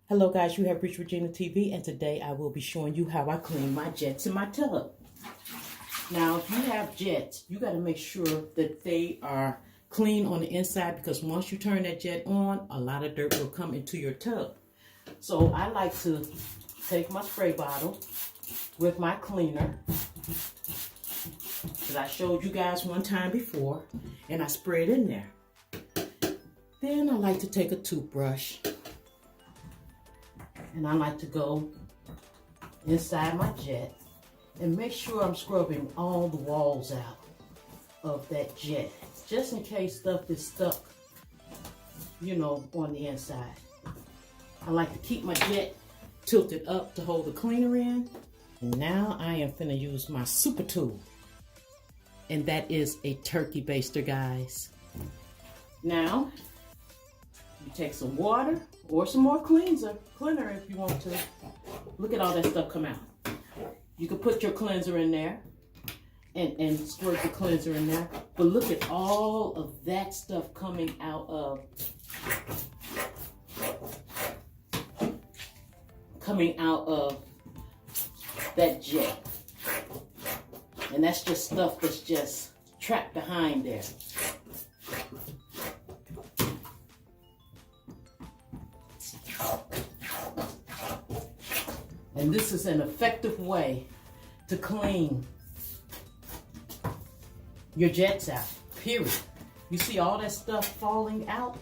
Hello guys, you have reached Regina TV, and today I will be showing you how I clean my jets in my tub. Now, if you have jets, you got to make sure that they are clean on the inside, because once you turn that jet on, a lot of dirt will come into your tub. So I like to take my spray bottle with my cleaner that I showed you guys one time before, and I spray it in there. Then I like to take a toothbrush and I like to go inside my jet and make sure I'm scrubbing all the walls out of that jet, just in case stuff is stuck, on the inside. I like to keep my jet tilted up to hold the cleaner in. And now I am finna use my super tool, and that is a turkey baster, guys. Now, you take some water or some more cleanser if you want to. Look at all that stuff come out. You can put your cleanser in there and squirt the cleanser in there. But look at all of that stuff coming out of that jet. And that's just stuff that's just trapped behind there. And this is an effective way to clean your jets out, period. You see all that stuff falling out?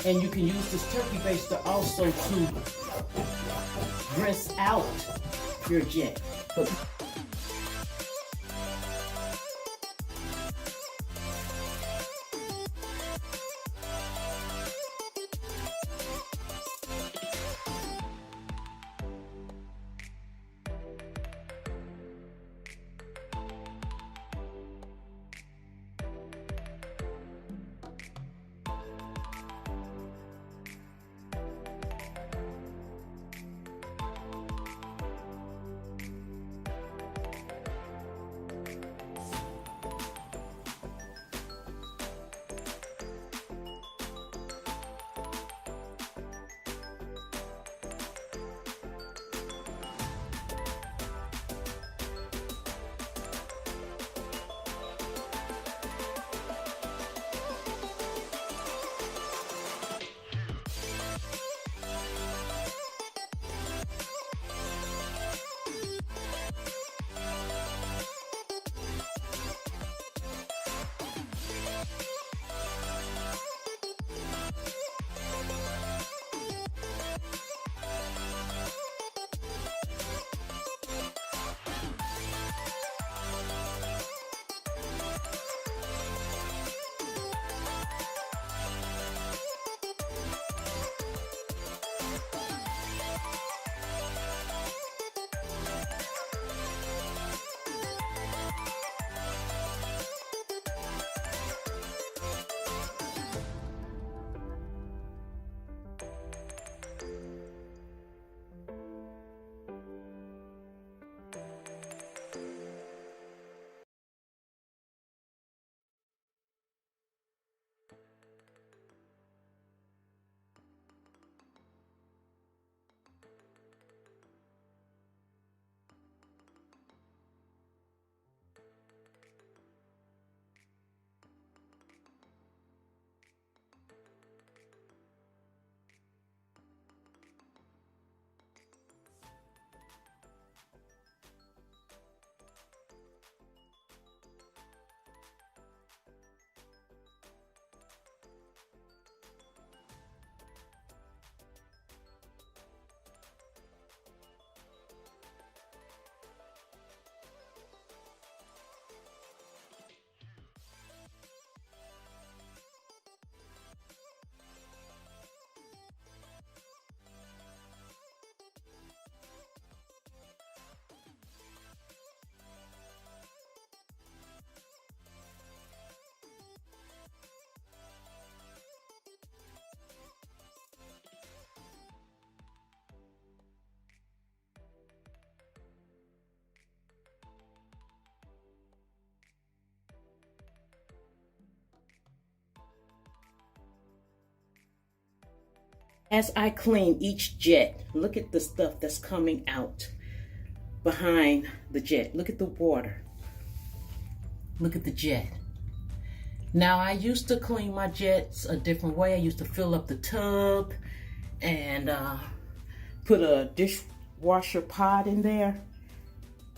And you can use this turkey baster also to rinse out your jet. As I clean each jet, look at the stuff that's coming out behind the jet. Look at the water. Look at the jet. Now, I used to clean my jets a different way. I used to fill up the tub and put a dishwasher pod in there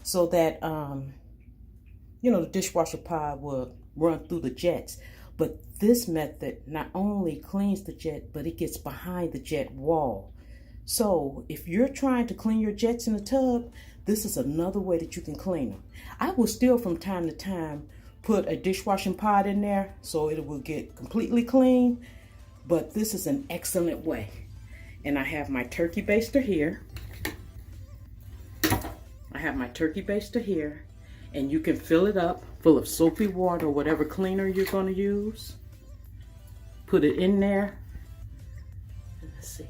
so that, you know, the dishwasher pod would run through the jets. But this method not only cleans the jet, but it gets behind the jet wall. So if you're trying to clean your jets in the tub, this is another way that you can clean them. I will still from time to time put a dishwashing pod in there so it will get completely clean, but this is an excellent way. And I have my turkey baster here. And you can fill it up full of soapy water or whatever cleaner you're going to use. Put it in there. Let's see.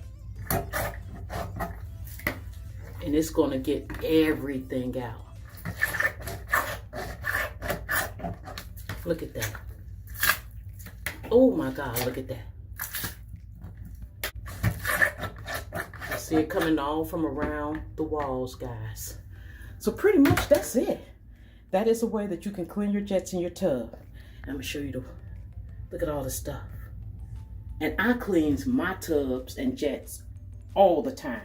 And it's going to get everything out. Look at that. Oh my God, look at that. I see it coming all from around the walls, guys. So pretty much that's it. That is a way that you can clean your jets in your tub. I'm going to show you look at all the stuff. And I cleans my tubs and jets all the time.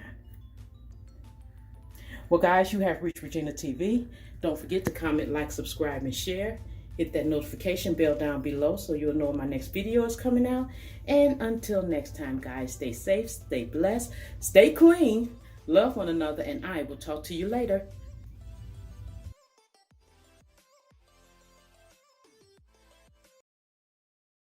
Well, guys, you have reached Regina TV. Don't forget to comment, like, subscribe, and share. Hit that notification bell down below so you'll know when my next video is coming out. And until next time, guys, stay safe, stay blessed, stay clean, love one another, and I will talk to you later.